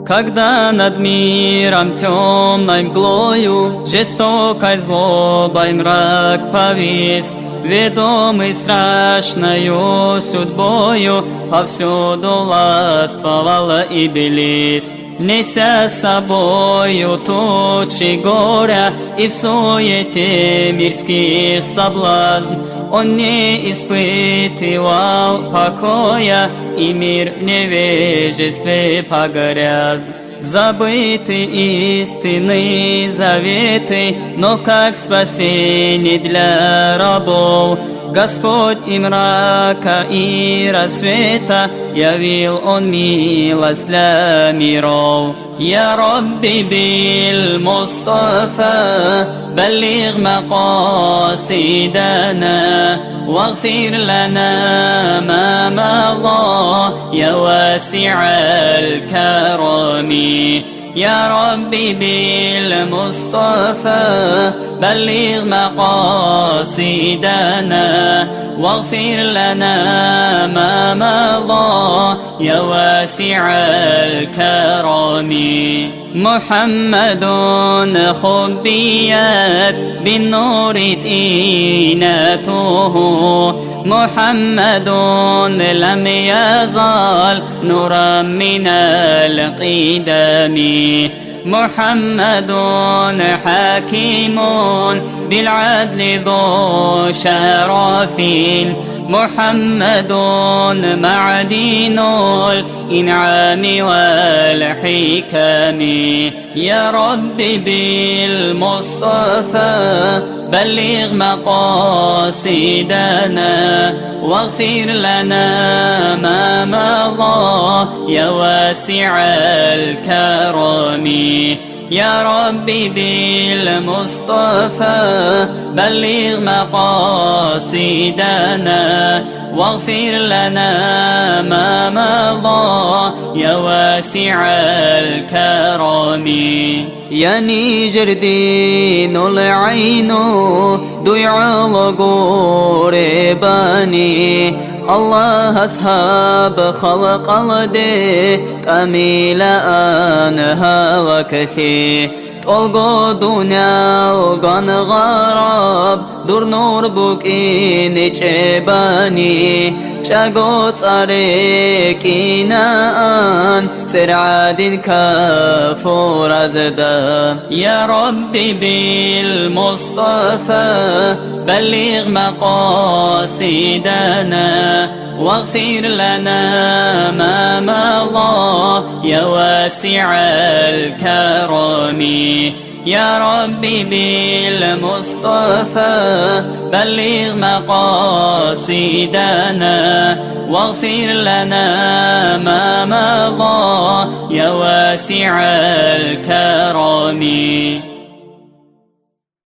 Когда над миром темной мглою жестокой злобой мрак повис, ведомый страшною судьбою, повсюду властвовала Иблис, неся с собою тучи горя и в суете мирских соблазн. Он не испытывал покоя, и мир в невежестве погряз. Забыты истинные заветы, но как спасение для рабов. Господь и мрака, и рассвета явил Он милость для миров. يا ربي بالمصطفى بلغ مقاصدنا واغفر لنا ما مضى يا واسع الكرم. يا ربي بالمصطفى بلغ مقاصدنا واغفر لنا ما مضى يا واسع الكرم. محمد خبيت بالنور تينته، محمد لم يزال نورا من القدم. محمد حكيم بالعدل ذو شرف، محمد معدن الإنعام والحكم. يا رب بالمصطفى بلغ مقاصدنا واغفر لنا ما مضى يا واسع الكرم. يا ربي بالمصطفى بلغ مقاصدنا واغفر لنا ما مضى يا واسع الكرم. يا نيجر دين العين ضيع الغرباني، الله أصحاب خلق الدي كامل أنها وكثي تلقى دنيا الغن غراب دور نور بوكين چباني چاقوت أريكينان سرعاد كافور أزدا. يا ربي بالمصطفى بلغ مقاصدنا واغفر لنا ما مضى يا واسع الكرم. يا ربي بالمصطفى بلغ مقاصدنا واغفر لنا ما مضى يا واسع الكرم.